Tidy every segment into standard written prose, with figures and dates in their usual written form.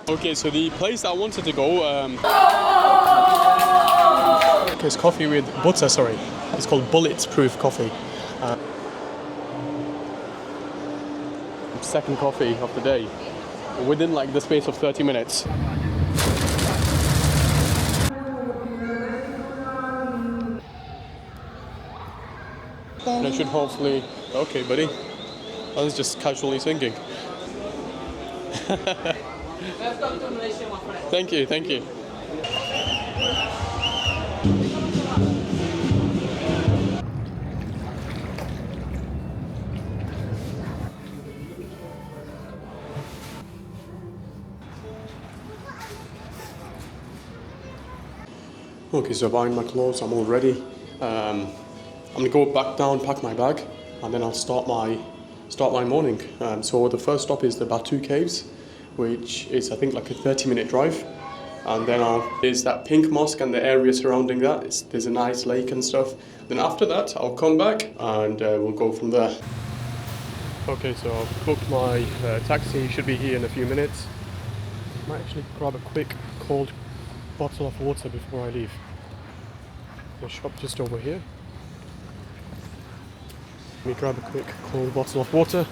Okay, so the place I wanted to go, it's coffee with butter, sorry. It's called Bulletproof coffee. Second coffee of the day, within like the space of 30 minutes. And I should hopefully... Okay, buddy. I was just casually thinking. Thank you, thank you. Okay, so buying my clothes, I'm all ready. I'm gonna go back down, pack my bag, and then I'll start my morning. So the first stop is the Batu caves, which is I think like a 30-minute drive. And then there's that pink mosque and the area surrounding that. There's a nice lake and stuff. Then after that, I'll come back and we'll go from there. Okay, so I've booked my taxi. Should be here in a few minutes. Might actually grab a quick cold bottle of water before I leave. The shop just over here. Let me grab a quick cold bottle of water.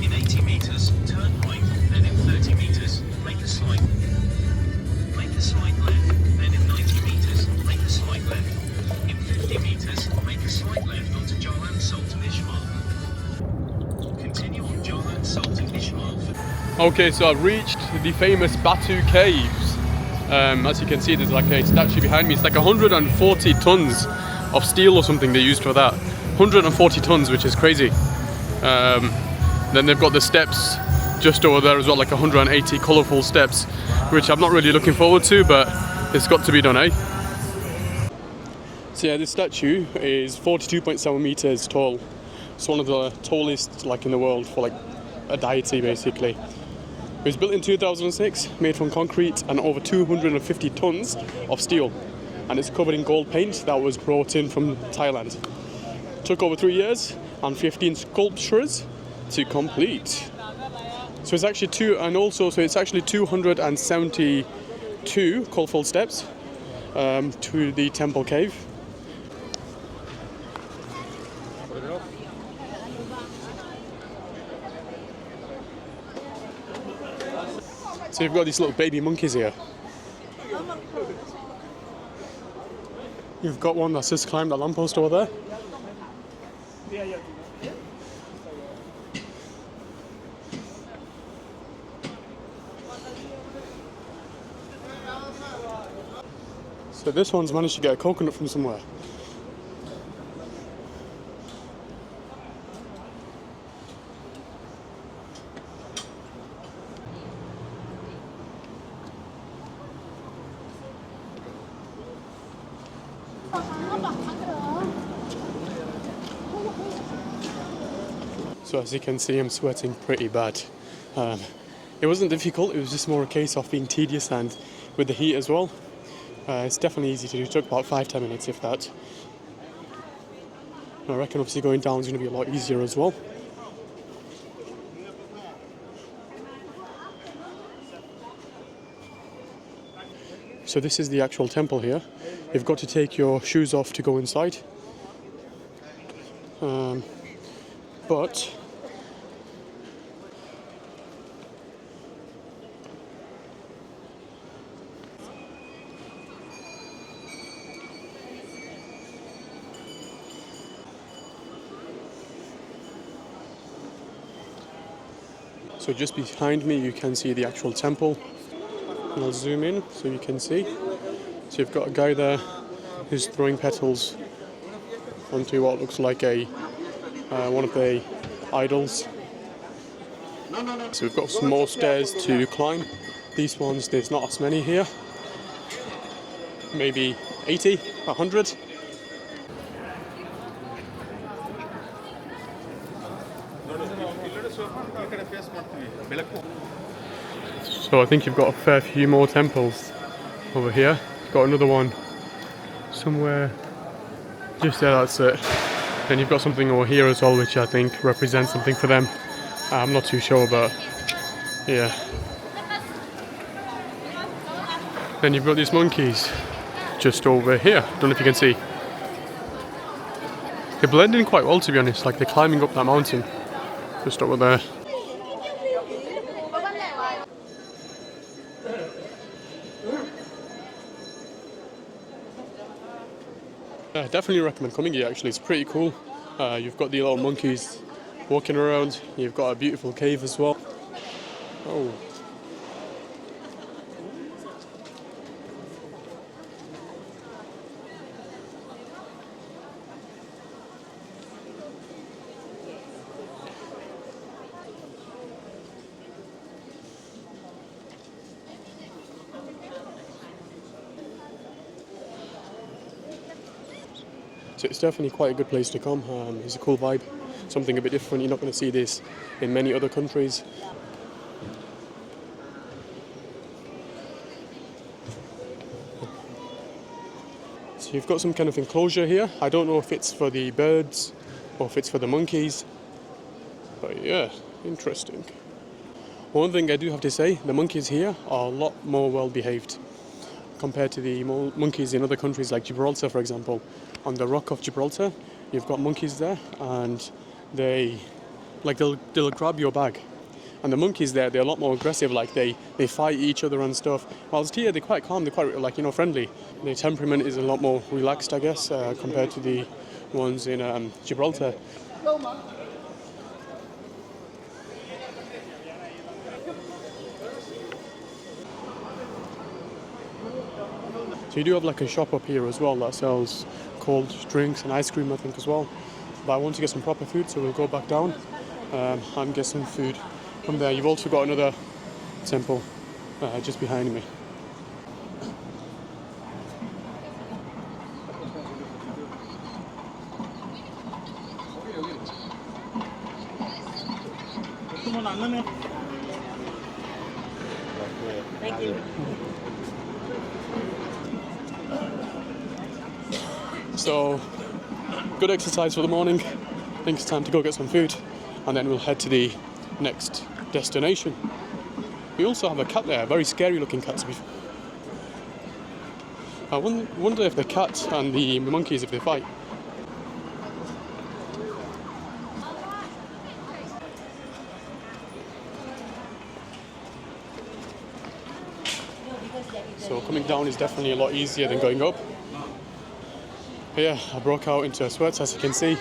In 80 meters, turn right, then in 30 meters, make a slight left, then in 90 meters, make a slight left. In 50 meters, make a slight left onto Jalan Sultan Ismail. Continue on Jalan Sultan Ismail. Okay, so I've reached the famous Batu caves. As you can see, there's like a statue behind me. It's like 140 tons of steel or something they used for that. 140 tons, which is crazy. Then they've got the steps just over there as well, like 180 colourful steps, which I'm not really looking forward to, but it's got to be done, eh? So yeah, this statue is 42.7 meters tall. It's one of the tallest like in the world for like a deity basically. It was built in 2006, made from concrete and over 250 tons of steel. And it's covered in gold paint that was brought in from Thailand. Took over 3 years and 15 sculptures to complete. So it's actually 272 colourful steps to the temple cave. So you've got these little baby monkeys here. You've got one that's just climbed that lamppost over there. So this one's managed to get a coconut from somewhere. So as you can see, I'm sweating pretty bad. It wasn't difficult, it was just more a case of being tedious and with the heat as well. It's definitely easy to do, it took about 5-10 minutes if that. And I reckon obviously going down is going to be a lot easier as well. So this is the actual temple here. You've got to take your shoes off to go inside. But so just behind me you can see the actual temple. And I'll zoom in so you can see. So you've got a guy there who's throwing petals onto what looks like one of the idols. So we've got some more stairs to climb. These ones, there's not as many here. Maybe 80, 100. So I think you've got a fair few more temples over here. You've got another one somewhere just there, that's it. Then you've got something over here as well, which I think represents something for them. I'm not too sure, but yeah. Then you've got these monkeys just over here. Don't know if you can see. They blend in quite well, to be honest. Like they're climbing up that mountain, just over there. Yeah, definitely recommend coming here. Actually, it's pretty cool. You've got the little monkeys walking around. You've got a beautiful cave as well. Oh. So it's definitely quite a good place to come. It's a cool vibe, something a bit different. You're not going to see this in many other countries. So you've got some kind of enclosure here. I don't know if it's for the birds or if it's for the monkeys, but yeah, interesting. One thing I do have to say, the monkeys here are a lot more well behaved compared to the monkeys in other countries like Gibraltar, for example. On the Rock of Gibraltar, you've got monkeys there, and they'll grab your bag. And the monkeys there, they're a lot more aggressive. Like they fight each other and stuff. Whilst here, they're quite calm. They're quite friendly. Their temperament is a lot more relaxed, I guess, compared to the ones in Gibraltar. So you do have like a shop up here as well that sells cold drinks and ice cream, I think, as well. But I want to get some proper food, so we'll go back down and get some food from there. You've also got another temple just behind me. Thank you. So, good exercise for the morning. I think it's time to go get some food, and then we'll head to the next destination. We also have a cat there, a very scary looking cat to be. I wonder if the cat and the monkeys, if they fight. So coming down is definitely a lot easier than going up. But yeah, I broke out into a sweat, as you can see.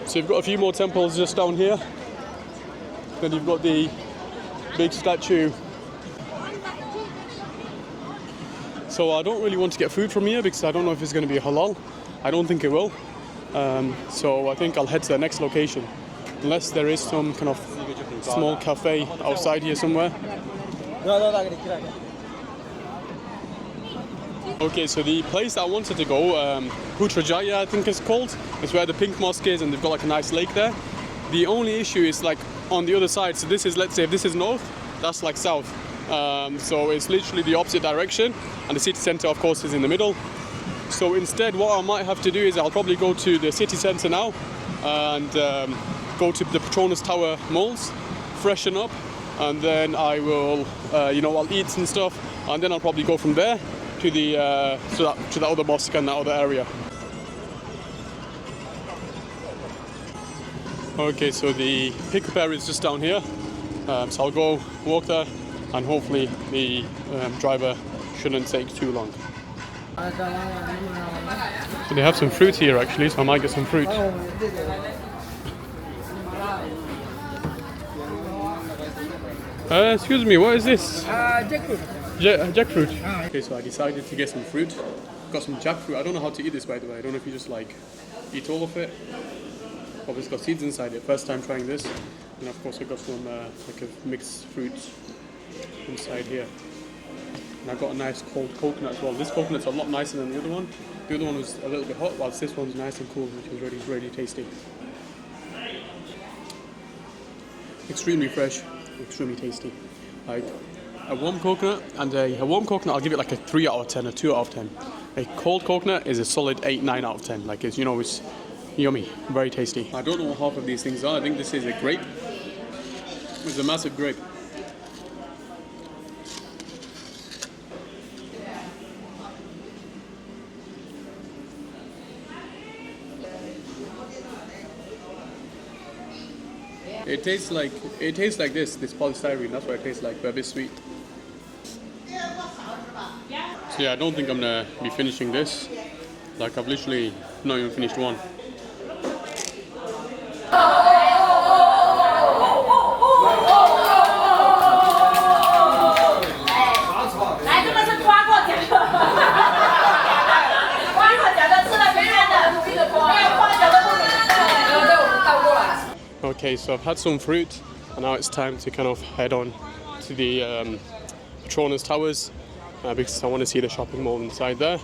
So you've got a few more temples just down here. Then you've got the big statue. So I don't really want to get food from here because I don't know if it's going to be halal. I don't think it will. So I think I'll head to the next location. Unless there is some kind of small cafe outside here somewhere. Okay, so the place I wanted to go, Putrajaya I think it's called, is where the pink mosque is, and they've got like a nice lake there. The only issue is like on the other side, so this is, let's say if this is north, that's like south. So it's literally the opposite direction, and the city centre of course is in the middle. So instead what I might have to do is I'll probably go to the city centre now and go to the Petronas Tower malls, freshen up, and then I will, I'll eat and stuff, and then I'll probably go from there to the to that other mosque and that other area. Okay, so the pickup area is just down here, so I'll go walk there, and hopefully the driver shouldn't take too long. So they have some fruit here actually, so I might get some fruit. Excuse me, what is this? Jackfruit. Jackfruit. Okay, so I decided to get some fruit. Got some jackfruit. I don't know how to eat this, by the way. I don't know if you just like eat all of it. Obviously, it's got seeds inside it. First time trying this. And of course, I got some like a mixed fruit inside here. And I got a nice cold coconut as well. This coconut's a lot nicer than the other one. The other one was a little bit hot, whilst this one's nice and cool, which is really, really tasty. Extremely fresh, extremely tasty. Like a warm coconut, and a warm coconut I'll give it like a 3 out of 10, a 2 out of 10. A cold coconut is a solid 8, 9 out of 10. Like it's, you know, it's yummy, very tasty. I don't know what half of these things are. I think this is a grape. It's a massive grape. It tastes like this polystyrene. That's what it tastes like, but a bit sweet. So yeah, I don't think I'm gonna be finishing this. Like I've literally not even finished one. Okay, so I've had some fruit, and now it's time to kind of head on to the Petronas Towers because I want to see the shopping mall inside there.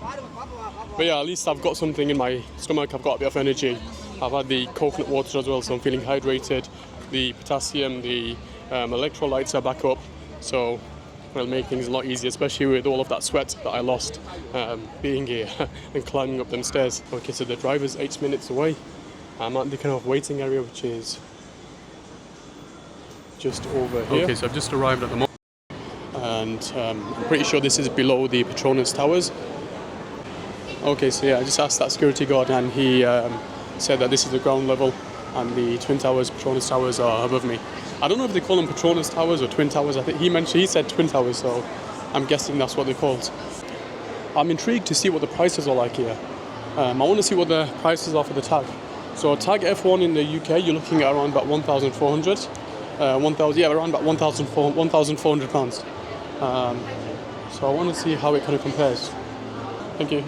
But yeah, at least I've got something in my stomach. I've got a bit of energy. I've had the coconut water as well, so I'm feeling hydrated. The potassium, the electrolytes are back up, so it'll make things a lot easier, especially with all of that sweat that I lost being here and climbing up them stairs. Okay, so the drive is 8 minutes away. I'm at the kind of waiting area, which is just over here. Okay, so I've just arrived at the mall, and I'm pretty sure this is below the Petronas Towers. Okay, so yeah, I just asked that security guard, and he said that this is the ground level, and the Twin Towers, Petronas Towers, are above me. I don't know if they call them Petronas Towers or Twin Towers. I think he said Twin Towers, so I'm guessing that's what they're called. I'm intrigued to see what the prices are like here. I want to see what the prices are for the tag. So a tag F1 in the UK, you're looking at around about 1,400. Around about 1,400 pounds. So I want to see how it kind of compares. Thank you.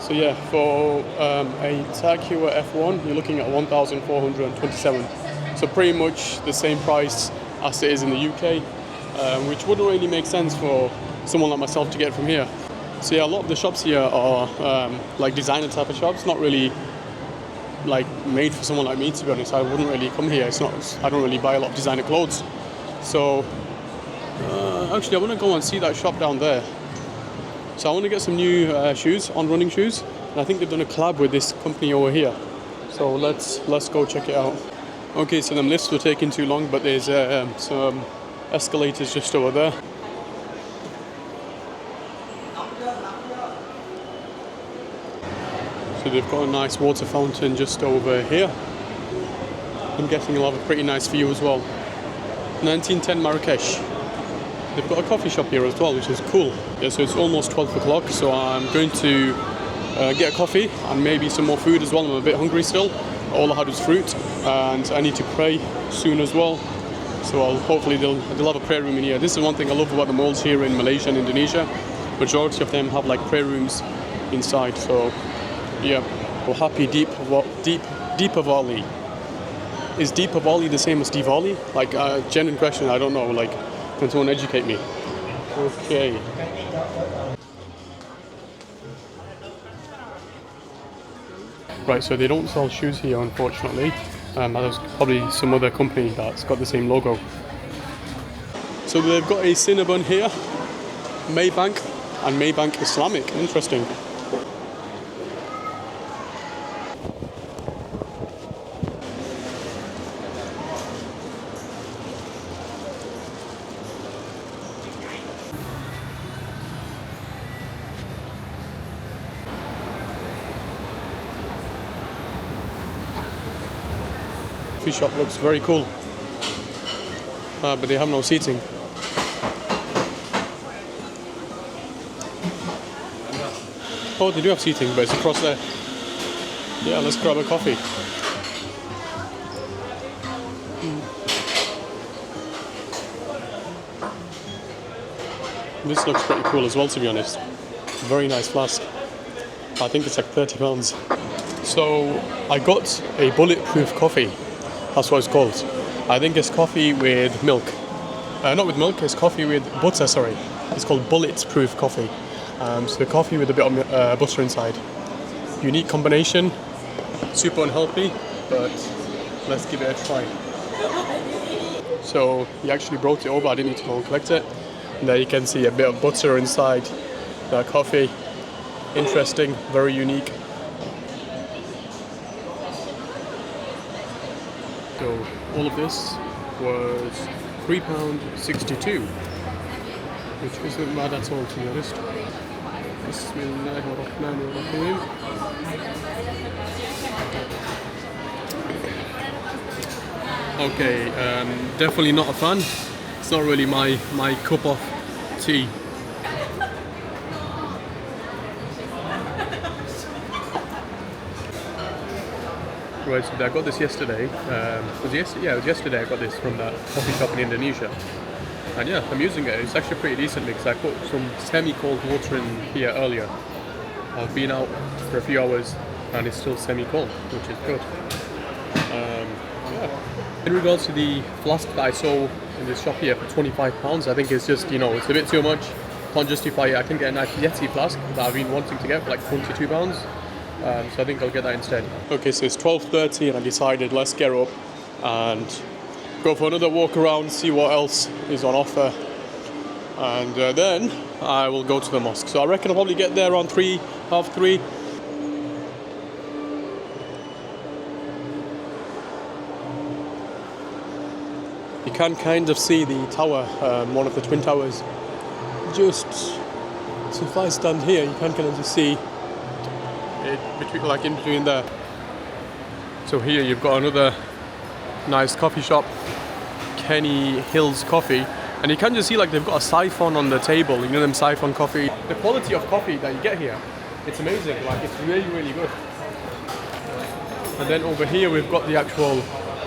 So yeah, for a tag Heuer F1, you're looking at 1,427. So pretty much the same price as it is in the UK, which wouldn't really make sense for someone like myself to get from here. So yeah, a lot of the shops here are like designer type of shops, not really like made for someone like me, to be honest. I wouldn't really come here. I don't really buy a lot of designer clothes. So actually I want to go and see that shop down there. So I want to get some new shoes, running shoes, and I think they've done a collab with this company over here. So let's go check it out. Okay, so them lifts were taking too long, but there's some escalators just over there. So they've got a nice water fountain just over here. I'm guessing you'll have a pretty nice view as well. 1910 Marrakesh. They've got a coffee shop here as well, which is cool. Yeah, so it's almost 12 o'clock, so I'm going to get a coffee and maybe some more food as well. I'm a bit hungry still. All I had was fruit, and I need to pray soon as well. So hopefully they'll have a prayer room in here. This is one thing I love about the malls here in Malaysia and Indonesia. Majority of them have like prayer rooms inside. So yeah, well, happy Deepavali. Is Deepavali the same as Diwali? Like, genuine question, I don't know. Like, can someone educate me? Okay. Right, so they don't sell shoes here, unfortunately. There's probably some other company that's got the same logo. So they've got a Cinnabon here, Maybank, and Maybank Islamic. Interesting. Coffee shop looks very cool, but they have no seating. Oh, they do have seating, but it's across there. Yeah, let's grab a coffee. This looks pretty cool as well, to be honest. Very nice flask. I think it's like £30. So I got a bulletproof coffee. That's what it's called. I think it's coffee with milk. Not with milk, it's coffee with butter, sorry. It's called bulletproof coffee. So the coffee with a bit of butter inside. Unique combination, super unhealthy, but let's give it a try. So he actually brought it over, I didn't need to go and collect it. And there you can see a bit of butter inside the coffee. interesting, very unique. So all of this was £3.62, which isn't bad at all, to be honest. Bismillahirrahmanirrahim. Okay, definitely not a fan. It's not really my cup of tea. Right, so I got this yesterday. It was yesterday I got this from that coffee shop in Indonesia. And yeah, I'm using it. It's actually pretty decent because I put some semi-cold water in here earlier. I've been out for a few hours and it's still semi-cold, which is good. Yeah. In regards to the flask that I saw in this shop here for £25, I think it's just, you know, it's a bit too much. Can't justify it. I can get a nice Yeti flask that I've been wanting to get for like £22. So I think I'll get that instead. Okay, so it's 12:30 and I decided let's get up and go for another walk around, see what else is on offer, and then I will go to the mosque. So I reckon I'll probably get there around 3, half 3. You can kind of see the tower, one of the twin towers. Just so if I stand here, you can kind of just see it between, like in between there. So here you've got another nice coffee shop, Kenny Hills Coffee, and you can just see like they've got a siphon on the table. You know them siphon coffee. The quality of coffee that you get here, it's amazing. Like it's really, really good. And then over here we've got the actual.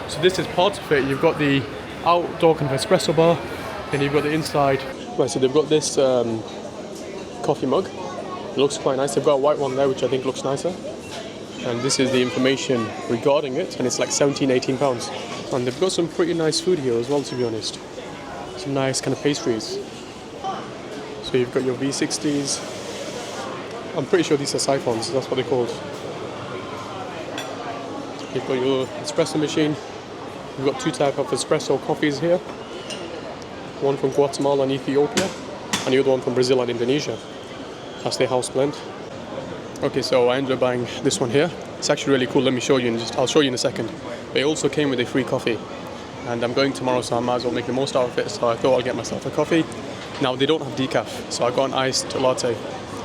So this is part of it. You've got the outdoor kind of espresso bar, and you've got the inside. Right, so they've got this coffee mug. It looks quite nice. They've got a white one there, which I think looks nicer. And this is the information regarding it, and it's like £17–18. And they've got some pretty nice food here as well, to be honest. Some nice kind of pastries. So you've got your V60s. I'm pretty sure these are siphons, that's what they're called. You've got your espresso machine. We've got 2 types of espresso coffees here. One from Guatemala and Ethiopia, and the other one from Brazil and Indonesia. That's their house blend. Okay, so I ended up buying this one here. It's actually really cool. Let me show you, I'll show you in a second. But it also came with a free coffee. And I'm going tomorrow, so I might as well make the most out of it. So I thought I'll get myself a coffee. Now, they don't have decaf, so I got an iced latte.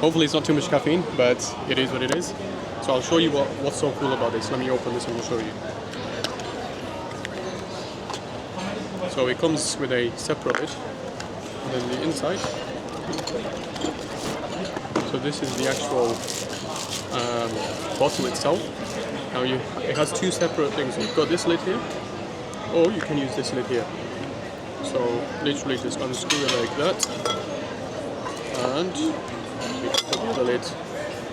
Hopefully it's not too much caffeine, but it is what it is. So I'll show you what's so cool about this. Let me open this and I'll show you. So it comes with a separate lid, and then the inside. So this is the actual bottle itself. Now it has 2 separate things. You've got this lid here, or you can use this lid here. So literally just unscrew it like that, and you can put the lid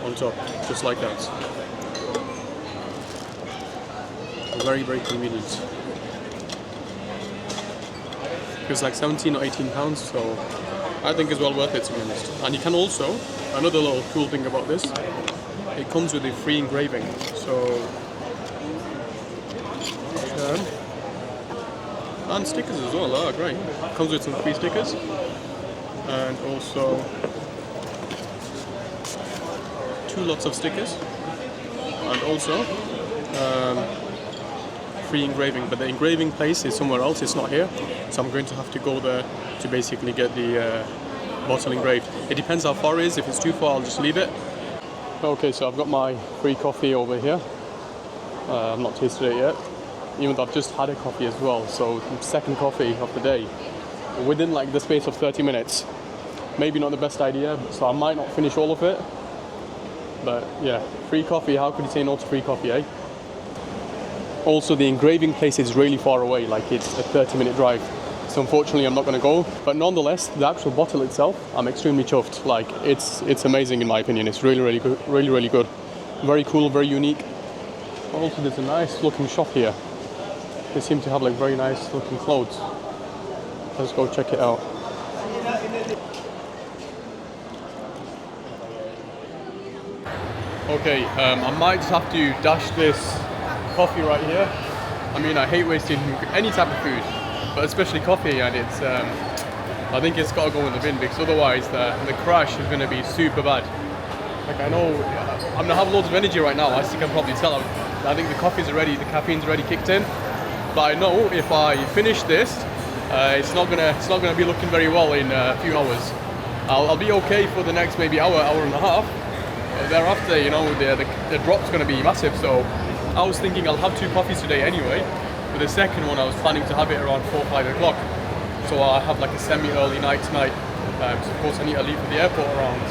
on top, just like that. Very, very convenient. It's like £17 or £18, so I think it's well worth it, to be honest. And you can also, another little cool thing about this, it comes with a free engraving. So and stickers as well. Oh, great! Comes with some free stickers, and also 2 lots of stickers, and also free engraving, but the engraving place is somewhere else, it's not here, so I'm going to have to go there to basically get the bottle engraved. It depends how far it is. If it's too far, I'll just leave it. Okay, so I've got my free coffee over here. I've not tasted it yet, even though I've just had a coffee as well, so second coffee of the day within like the space of 30 minutes. Maybe not the best idea, so I might not finish all of it, but yeah, free coffee, how could you say no to free coffee, eh? Also, the engraving place is really far away, like it's a 30-minute drive. So unfortunately, I'm not going to go. But nonetheless, the actual bottle itself, I'm extremely chuffed. Like it's amazing in my opinion. It's really, really good. Really, really good. Very cool, very unique. Also, there's a nice looking shop here. They seem to have like very nice looking clothes. Let's go check it out. Okay, I might just have to dash this coffee right here. I mean, I hate wasting any type of food, but especially coffee, and it's I think it's got to go in the bin, because otherwise the crash is going to be super bad. Like I know I'm gonna have loads of energy right now, as you can probably tell. I think the coffee's already, the caffeine's already kicked in. But I know if I finish this, it's not gonna be looking very well in a few hours. I'll be okay for the next maybe hour and a half. Thereafter, you know, the drop's gonna be massive. So I was thinking I'll have 2 coffees today anyway. But the second one I was planning to have it around 4 or 5 o'clock. So I'll have like a semi-early night tonight. So of course I need to leave for the airport around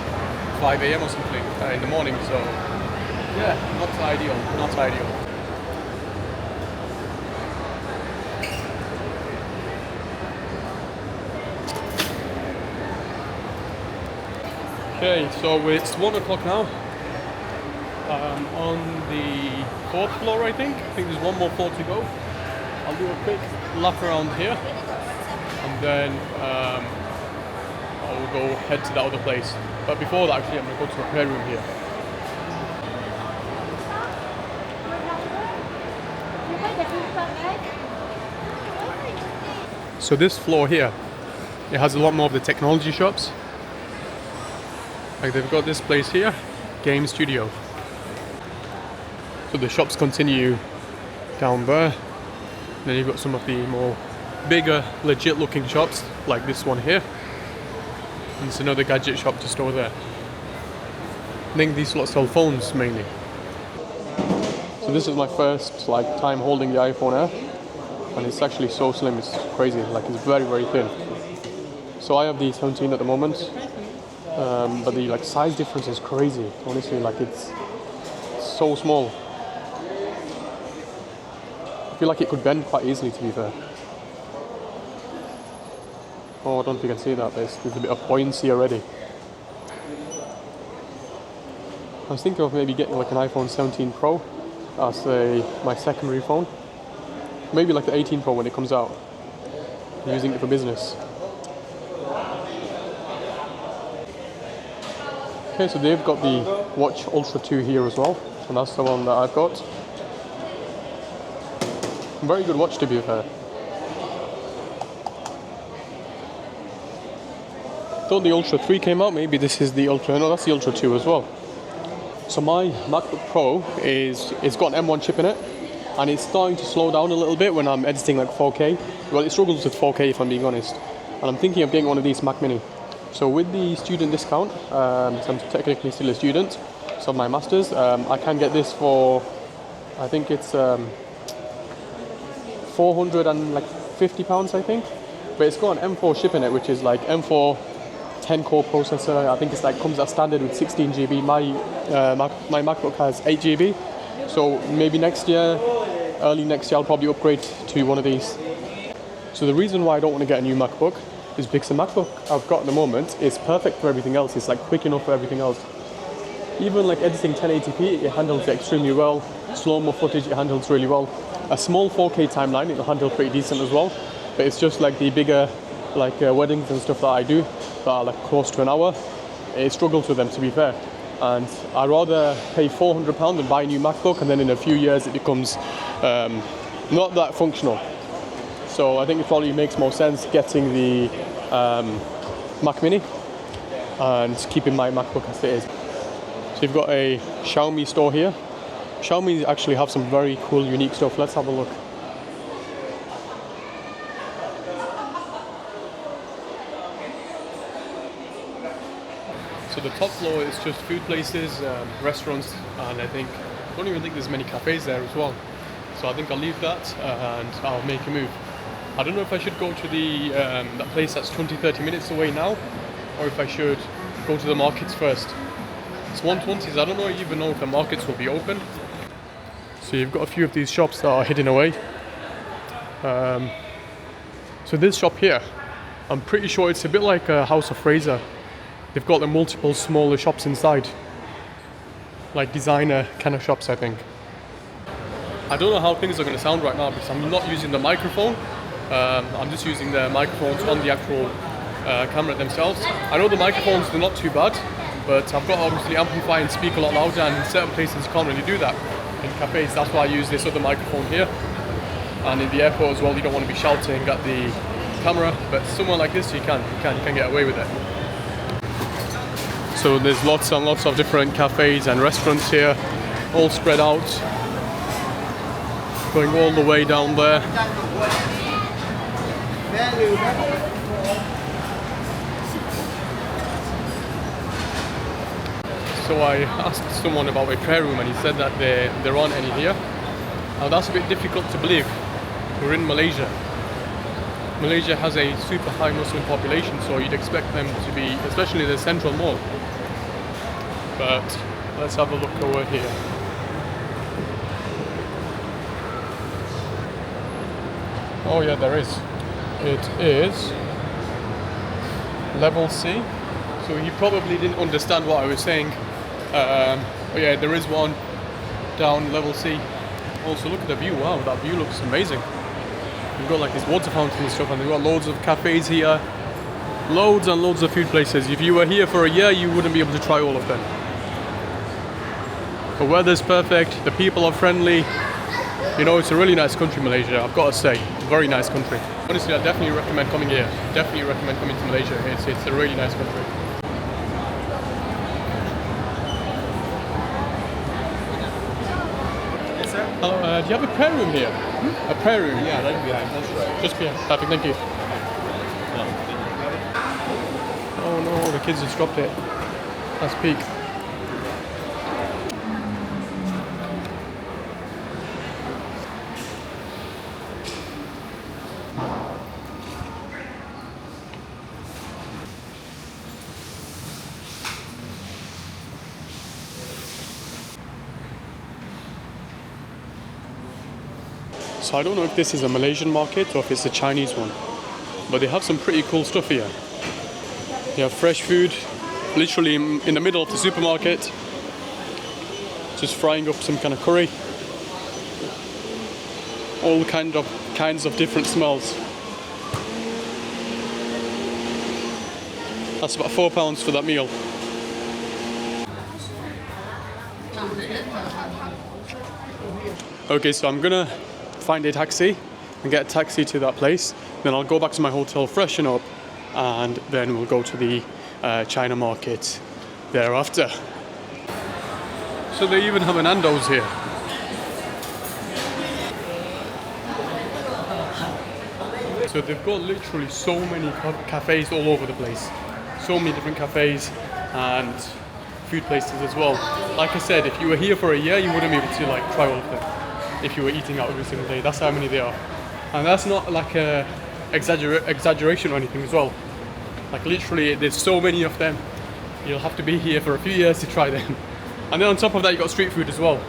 5 a.m. or something in the morning. So yeah, not ideal, not ideal. Okay, so it's 1 o'clock now. On the 4th floor, I think. I think there's one more floor to go. I'll do a quick lap around here, and then I'll go head to that other place. But before that, actually, I'm going to go to the prayer room here. So this floor here, it has a lot more of the technology shops. Like they've got this place here, game studio. So the shops continue down there. Then you've got some of the more bigger, legit looking shops, like this one here. And it's another gadget shop to store there. I think these lots sell phones mainly. So this is my first time holding the iPhone Air, and it's actually so slim, it's crazy, like it's very, very thin. So I have the 17 at the moment, but the size difference is crazy, honestly, like it's so small. I feel like it could bend quite easily, to be fair. Oh, I don't know if you can see that, there's a bit of buoyancy already. I was thinking of maybe getting like an iPhone 17 Pro as my secondary phone. Maybe like the 18 Pro when it comes out. I'm using it for business. Okay, so they've got the Watch Ultra 2 here as well, and that's the one that I've got. Very good watch, to be fair. Thought the Ultra 3 came out, maybe this is the Ultra, no, that's the Ultra 2 as well. So my MacBook Pro it's got an M1 chip in it, and it's starting to slow down a little bit when I'm editing like 4K. Well, it struggles with 4K if I'm being honest. And I'm thinking of getting one of these Mac Mini. So with the student discount, so I'm technically still a student, so my masters, I can get this for, I think it's £450, I think. But it's got an M4 chip in it, which is like M4 10-core processor. I think it's comes as standard with 16 GB. My MacBook has 8 GB. So maybe next year, early next year, I'll probably upgrade to one of these. So the reason why I don't want to get a new MacBook is because the MacBook I've got at the moment is perfect for everything else. It's quick enough for everything else. Even editing 1080p, it handles it extremely well. Slow-mo footage, it handles really well. A small 4K timeline, it'll handle pretty decent as well. But it's just the bigger weddings and stuff that I do that are close to an hour, it struggles with them, to be fair. And I'd rather pay £400 and buy a new MacBook, and then in a few years it becomes not that functional. So I think it probably makes more sense getting the Mac Mini and keeping my MacBook as it is. So you've got a Xiaomi store here. Xiaomi actually have some very cool, unique stuff. Let's have a look. So the top floor is just food places, restaurants, and I don't even think there's many cafes there as well. So I think I'll leave that and I'll make a move. I don't know if I should go to the that place that's 20-30 minutes away now, or if I should go to the markets first. It's 120s, I don't even know if the markets will be open. So you've got a few of these shops that are hidden away. So this shop here, I'm pretty sure it's a bit like a House of Fraser. They've got the multiple smaller shops inside, like designer kind of shops, I think. I don't know how things are going to sound right now because I'm not using the microphone. I'm just using the microphones on the actual camera themselves. I know the microphones, they're not too bad, but I've got to obviously amplify and speak a lot louder, and in certain places you can't really do that. In cafes, that's why I use this other microphone here. And in the airport as well, you don't want to be shouting at the camera, but somewhere like this you can get away with it. So So there's lots and lots of different cafes and restaurants here, all spread out, going all the way down there. So I asked someone about a prayer room and he said that there aren't any here. Now that's a bit difficult to believe. We're in Malaysia. Malaysia has a super high Muslim population, so you'd expect them to be, especially the central mall. But let's have a look over here. Oh yeah, there is. It is level C. So you probably didn't understand what I was saying. But yeah, there is one down level C. Also look at the view. Wow, that view looks amazing. We've got like this water fountain and stuff, and we've got loads of cafes here. Loads and loads of food places. If you were here for a year, you wouldn't be able to try all of them. The weather's perfect, the people are friendly. You know, it's a really nice country, Malaysia, I've got to say. It's a very nice country. Honestly, I definitely recommend coming here. Definitely recommend coming to Malaysia. It's a really nice country. Hello, do you have a prayer room here? A prayer room? Yeah, right behind. That's right. Just behind. Perfect, thank you. Oh no, the kids just dropped it. That's peak. So I don't know if this is a Malaysian market or if it's a Chinese one, but they have some pretty cool stuff here. They have fresh food, literally in the middle of the supermarket, just frying up some kind of curry. All kinds of different smells. That's about £4 for that meal. Okay, so I'm gonna find a taxi and get a taxi to that place. Then I'll go back to my hotel, freshen up, and then we'll go to the China market thereafter. So they even have an Nando's here. So they've got literally so many cafes all over the place. So many different cafes and food places as well. Like I said, if you were here for a year, you wouldn't be able to like try all of them. If you were eating out every single day, that's how many there are. And that's not like a exaggeration or anything as well. Like literally, there's so many of them. You'll have to be here for a few years to try them. And then on top of that, you got street food as well.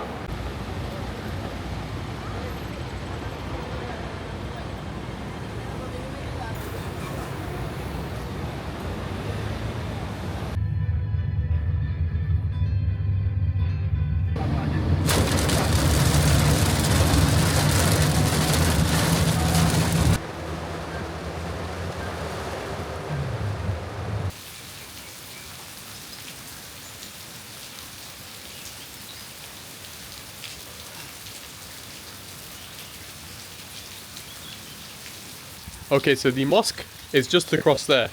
Okay, so the mosque is just across there.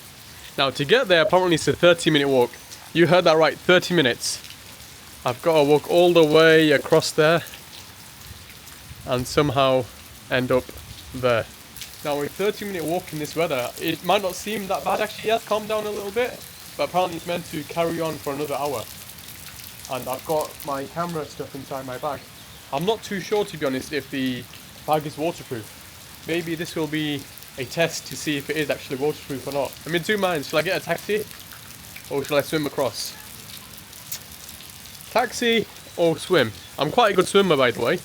Now to get there, apparently it's a 30-minute walk. You heard that right, 30 minutes. I've got to walk all the way across there and somehow end up there. Now a 30-minute walk in this weather, it might not seem that bad actually. Yes, calm down a little bit, but apparently it's meant to carry on for another hour. And I've got my camera stuff inside my bag. I'm not too sure, to be honest, if the bag is waterproof. Maybe this will be a test to see if it is actually waterproof or not. I'm in two minds. Shall I get a taxi or shall I swim across? Taxi or swim? I'm quite a good swimmer, by the way.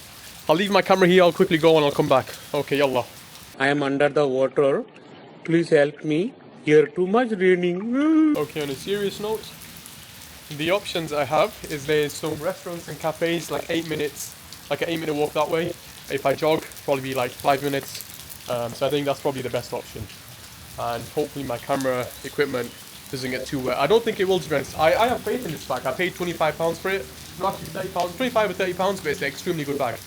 I'll leave my camera here, I'll quickly go and I'll come back. Okay, yallah. I am under the water. Please help me. Here too much raining. Okay, on a serious note, the options I have is there's some restaurants and cafes like 8 minutes, like an 8-minute walk that way. If I jog, probably be like 5 minutes. So I think that's probably the best option. And hopefully my camera equipment doesn't get too wet. I don't think it will, to be honest. I have faith in this bag. I paid £25 for it. Not actually £30, 25 or £30, but it's an extremely good bag.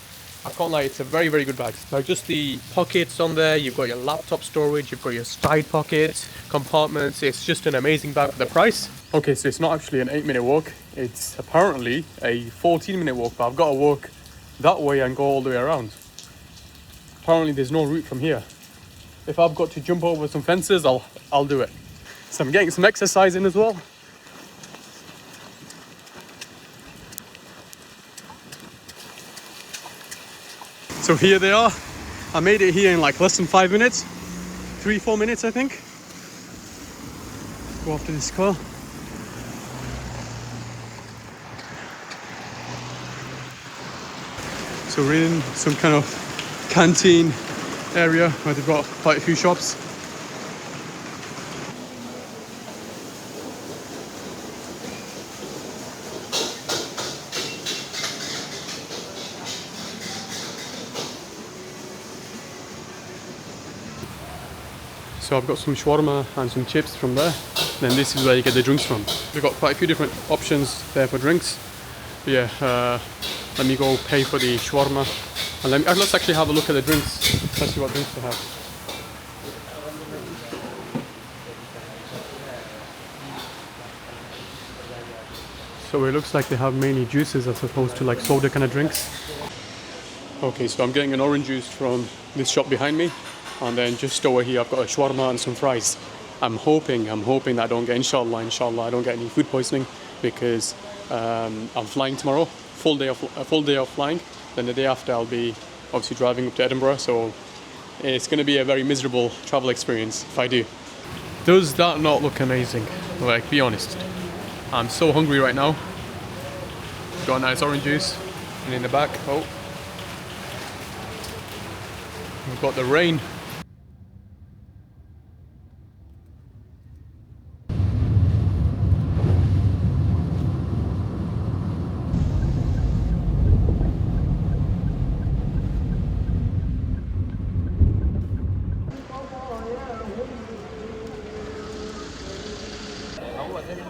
I can't lie, it's a very, very good bag. Like just the pockets on there, you've got your laptop storage, you've got your side pockets, compartments. It's just an amazing bag for the price. Okay, so it's not actually an 8-minute walk. It's apparently a 14-minute walk, but I've got to walk that way and go all the way around. Apparently there's no route from here. If I've got to jump over some fences, I'll do it. So I'm getting some exercise in as well. So here they are. I made it here in like less than 5 minutes. 3-4 minutes, I think. Go after this car. So we're in some kind of canteen area where they've got quite a few shops. So I've got some shawarma and some chips from there. Then this is where you get the drinks from. We've got quite a few different options there for drinks. But yeah, let me go pay for the shawarma. And let's actually have a look at the drinks. Let's see what drinks they have. So it looks like they have mainly juices as opposed to like soda kind of drinks. Okay, so I'm getting an orange juice from this shop behind me. And then just over here I've got a shawarma and some fries. I'm hoping that I don't get, inshallah, I don't get any food poisoning, because I'm flying tomorrow, a full day of flying. Then the day after I'll be obviously driving up to Edinburgh, so it's going to be a very miserable travel experience if I do. Does that not look amazing? Like, be honest. I'm so hungry right now. Got a nice orange juice, and in the back, oh, we've got the rain.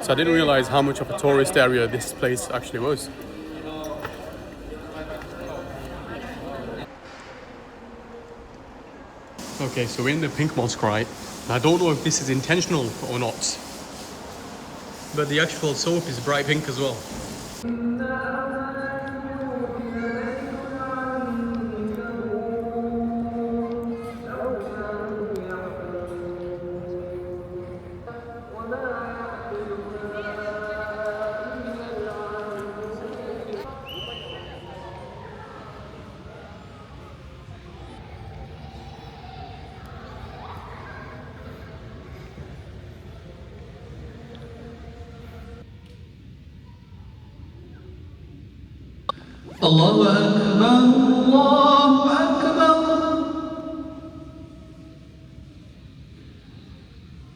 So I didn't realize how much of a tourist area this place actually was. Okay, so we're in the pink mosque, right? I don't know if this is intentional or not, but the actual soap is bright pink as well. Allahu Akbar, Allahu Akbar,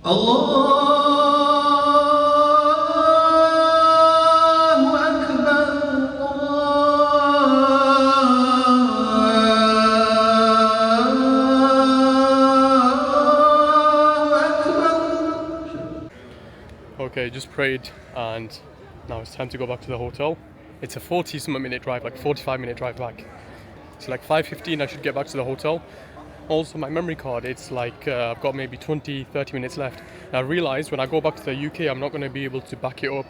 Allahu Akbar, Allahu Akbar. Okay, just prayed and now it's time to go back to the hotel. It's a 40-something minute drive, like 45-minute drive back. So like 5:15 I should get back to the hotel. Also my memory card, it's like I've got maybe 20-30 minutes left. And I realized when I go back to the UK I'm not going to be able to back it up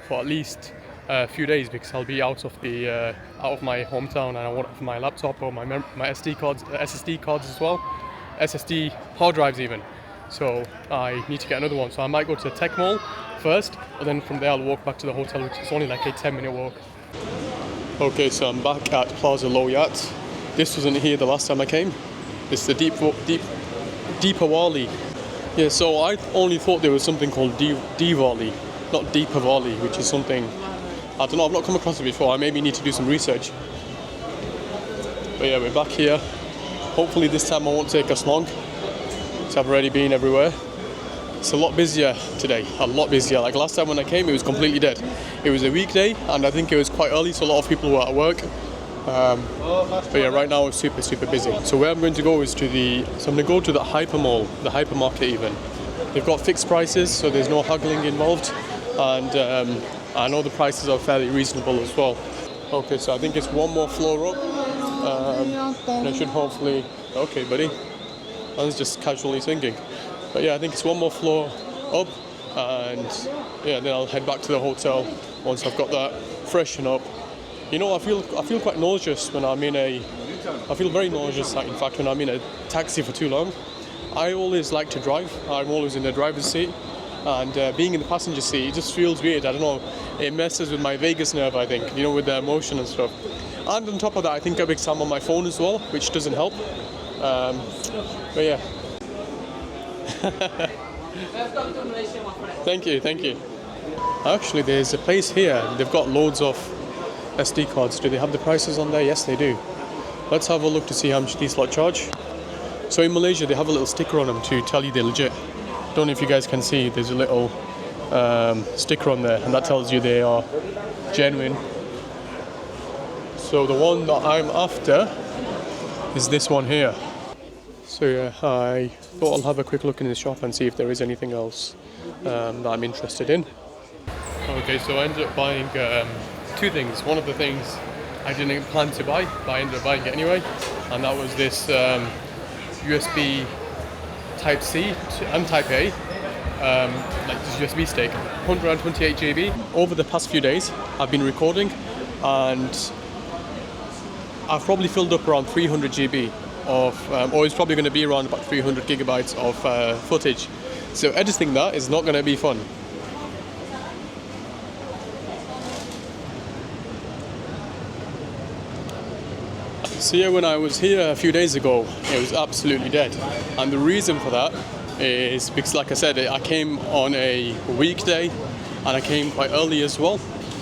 for at least a few days, because I'll be out of my hometown, and I want it for my laptop or my SD cards, SSD cards as well, SSD hard drives even. So I need to get another one. So I might go to the tech mall first, and then from there I'll walk back to the hotel, which is only like a 10-minute walk. Okay, so I'm back at Plaza Loyat. This wasn't here the last time I came. It's the Deepawali. Yeah, so I only thought there was something called Diwali, not Deepawali, which is something, I don't know, I've not come across it before. I maybe need to do some research. But yeah, we're back here. Hopefully this time I won't take us long, because I've already been everywhere. It's a lot busier today, a lot busier. Like last time when I came, it was completely dead. It was a weekday, and I think it was quite early, so a lot of people were at work. But yeah, right now it's super, super busy. So where I'm going to go is I'm going to go to the hyper mall, the hypermarket even. They've got fixed prices, so there's no haggling involved. And I know the prices are fairly reasonable as well. Okay, so I think it's one more floor up, And I should hopefully... Okay, buddy. I was just casually thinking. But yeah, I think it's one more floor up, and yeah, then I'll head back to the hotel once I've got that freshen up. You know, I feel quite nauseous when I'm in a... I feel very nauseous, in fact, when I'm in a taxi for too long. I always like to drive. I'm always in the driver's seat, and being in the passenger seat, it just feels weird. I don't know. It messes with my vagus nerve, I think, you know, with the motion and stuff. And on top of that, I think I'm on my phone as well, which doesn't help. But yeah. Thank you. Actually, there's a place here. They've got loads of SD cards. Do they have the prices on there? Yes, they do. Let's have a look to see how much these lot charge. So in Malaysia, they have a little sticker on them to tell you they're legit. Don't know if you guys can see. There's a little sticker on there, and that tells you they are genuine. So the one that I'm after is this one here. So yeah, I thought I'll have a quick look in the shop and see if there is anything else that I'm interested in. Okay, so I ended up buying two things. One of the things I didn't plan to buy, but I ended up buying it anyway, and that was this USB Type-C and Type-A, like this USB stick, 128 GB. Over the past few days, I've been recording, and I've probably filled up around 300 GB of, or it's probably going to be around about 300 gigabytes of footage. So editing that is not going to be fun. So yeah, when I was here a few days ago, it was absolutely dead. And the reason for that is because, like I said, I came on a weekday and I came quite early as well.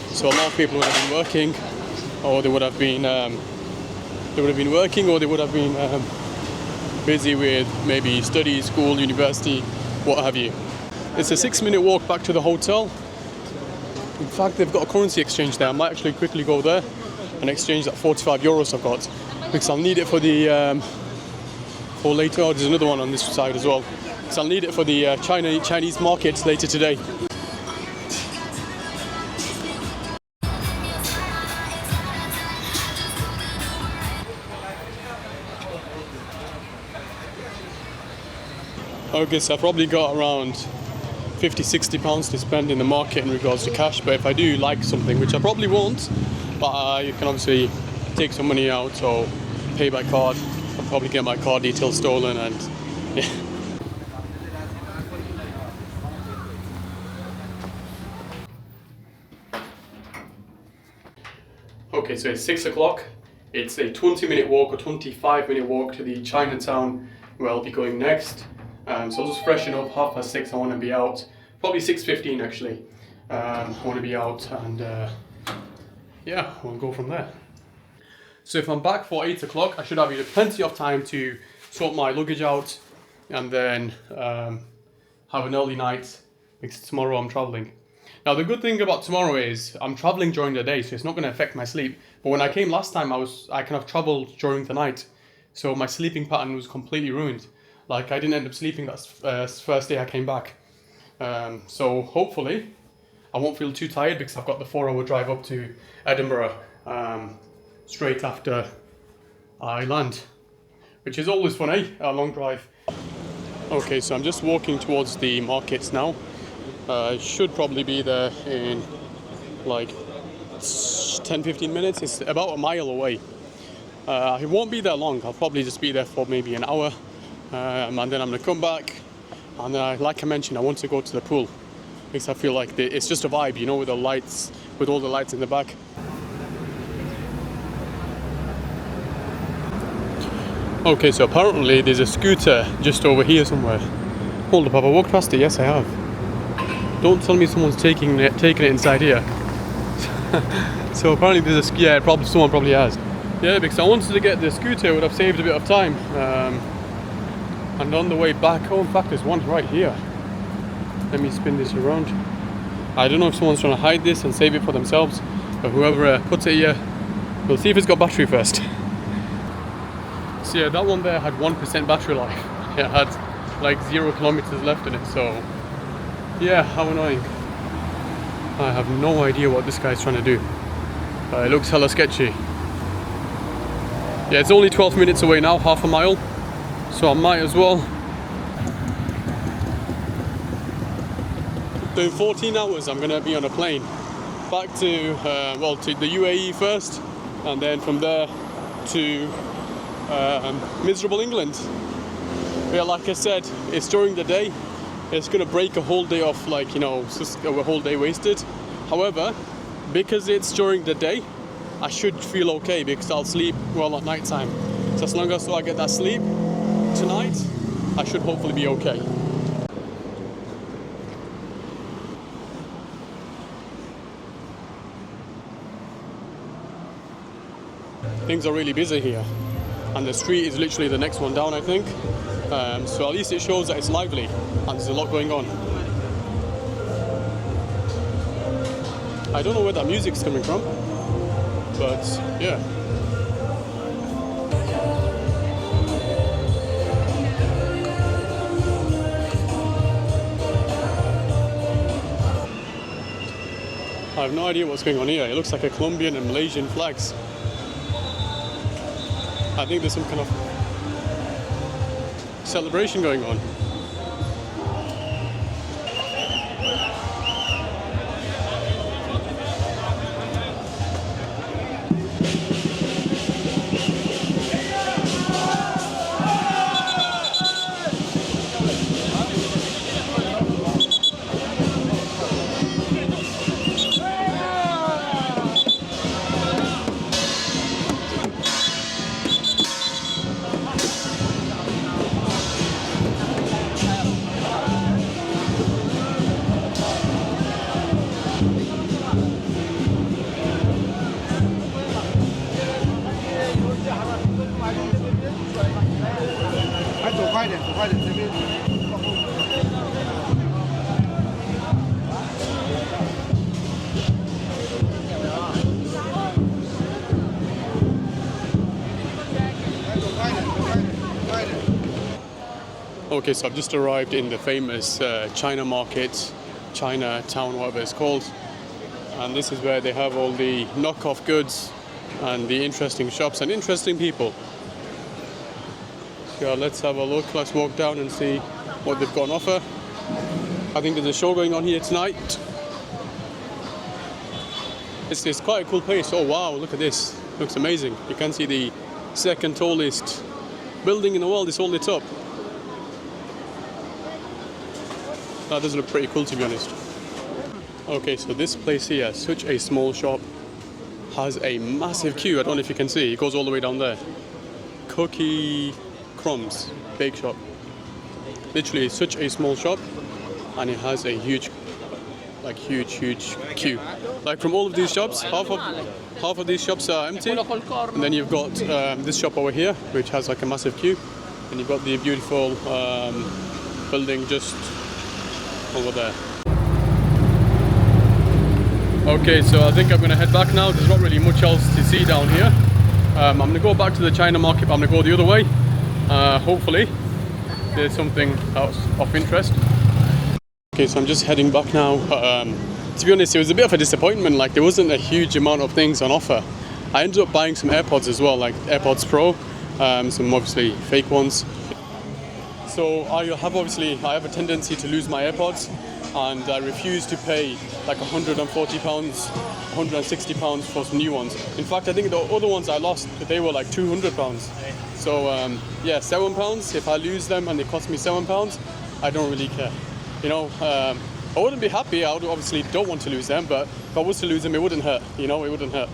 So a lot of people would have been working, or they would have been working, or they would have been busy with maybe study, school, university, what have you. It's a 6-minute walk back to the hotel. In fact, they've got a currency exchange there. I might actually quickly go there and exchange that 45 euros I've got, because I'll need it for the for later. Oh, there's another one on this side as well. So I'll need it for the Chinese market later today. Okay, so I've probably got around 50-60 pounds to spend in the market in regards to cash, but if I do like something, which I probably won't, but you can obviously take some money out or pay by card. I'll probably get my card details stolen, and yeah. Okay, so it's 6 o'clock. It's a 20-minute walk or 25-minute walk to the Chinatown where I'll be going next. So I'll just freshen up. 6:30 I want to be out. Probably 6:15 actually. I want to be out, and yeah, we'll go from there. So if I'm back for 8 o'clock, I should have plenty of time to sort my luggage out and then have an early night, because tomorrow I'm traveling. Now the good thing about tomorrow is I'm traveling during the day, so it's not going to affect my sleep. But when I came last time, I kind of traveled during the night, so my sleeping pattern was completely ruined. Like, I didn't end up sleeping that first day I came back. So hopefully I won't feel too tired, because I've got the 4-hour drive up to Edinburgh straight after I land, which is always fun, eh? A long drive. Okay, so I'm just walking towards the markets now. I should probably be there in like 10-15 minutes. It's about a mile away. It won't be that long. I'll probably just be there for maybe an hour. And then I'm going to come back, and then like I mentioned, I want to go to the pool, because I feel like it's just a vibe, you know, with the lights, with all the lights in the back. Okay, so apparently there's a scooter just over here somewhere. Hold up, have I walked past it? Yes, I have. Don't tell me someone's taking it inside here. So apparently there's someone probably has. Yeah, because I wanted to get the scooter, it would have saved a bit of time. And on the way back, oh, in fact, there's one right here. Let me spin this around. I don't know if someone's trying to hide this and save it for themselves, but whoever puts it here, we'll see if it's got battery first. So yeah, that one there had 1% battery life. It had like 0 kilometers left in it, so yeah, how annoying. I have no idea what this guy's trying to do. It looks hella sketchy. Yeah, it's only 12 minutes away now, half a mile, so I might as well. So in 14 hours I'm gonna be on a plane back to to the UAE first, and then from there to miserable England. Yeah, like I said, it's during the day. It's gonna break a whole day off, like, you know, just a whole day wasted. However, because it's during the day, I should feel okay because I'll sleep well at night time. So as long as I get that sleep tonight, I should hopefully be okay. Things are really busy here, and the street is literally the next one down, I think. So at least it shows that it's lively and there's a lot going on. I don't know where that music's coming from, but yeah. I have no idea what's going on here. It looks like a Colombian and Malaysian flags. I think there's some kind of celebration going on. Okay, so I've just arrived in the famous China market, Chinatown, whatever it's called. And this is where they have all the knockoff goods and the interesting shops and interesting people. So let's have a look, let's walk down and see what they've got on offer. I think there's a show going on here tonight. It's quite a cool place. Oh wow, look at this, looks amazing. You can see the second tallest building in the world is all lit up. That does look pretty cool, to be honest. Okay, so this place here, such a small shop, has a massive queue. I don't know if you can see, it goes all the way down there. Cookie Crumbs bake shop. Literally such a small shop, and it has a huge queue. Like from all of these shops, half of these shops are empty, and then you've got this shop over here, which has like a massive queue, and you've got the beautiful building just over there. Okay, so I think I'm gonna head back now. There's not really much else to see down here. I'm gonna go back to the China market, but I'm gonna go the other way. Hopefully there's something else of interest. Okay, so I'm just heading back now. To be honest, it was a bit of a disappointment. Like, there wasn't a huge amount of things on offer. I ended up buying some AirPods as well, like AirPods Pro, some obviously fake ones. So I have a tendency to lose my AirPods, and I refuse to pay like £140, £160 for some new ones. In fact, I think the other ones I lost, they were like £200. So yeah, £7. If I lose them and they cost me £7, I don't really care. You know, I wouldn't be happy. I would obviously don't want to lose them, but if I was to lose them, it wouldn't hurt. You know, it wouldn't hurt.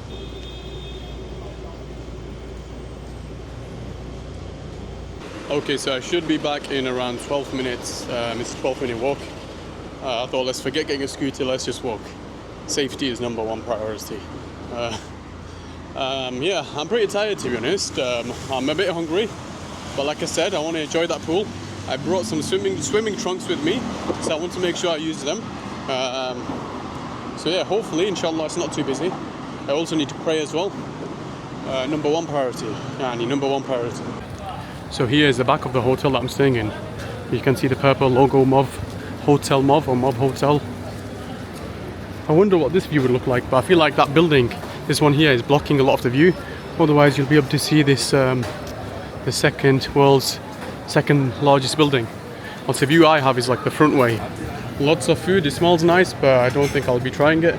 Okay, so I should be back in around 12 minutes. It's a 12-minute walk. I thought, let's forget getting a scooter, let's just walk. Safety is #1 priority. Yeah, I'm pretty tired, to be honest. I'm a bit hungry, but like I said, I want to enjoy that pool. I brought some swimming trunks with me, so I want to make sure I use them. So yeah, hopefully, inshallah, it's not too busy. I also need to pray as well. #1 priority, yani #1 priority. So here is the back of the hotel that I'm staying in. You can see the purple logo, Mov Hotel Mov, or Mov Hotel. I wonder what this view would look like, but I feel like that building this one here is blocking a lot of the view. Otherwise, you'll be able to see this the world's second largest building. Also, the view I have is like the front way. Lots of food. It smells nice, but I don't think I'll be trying it.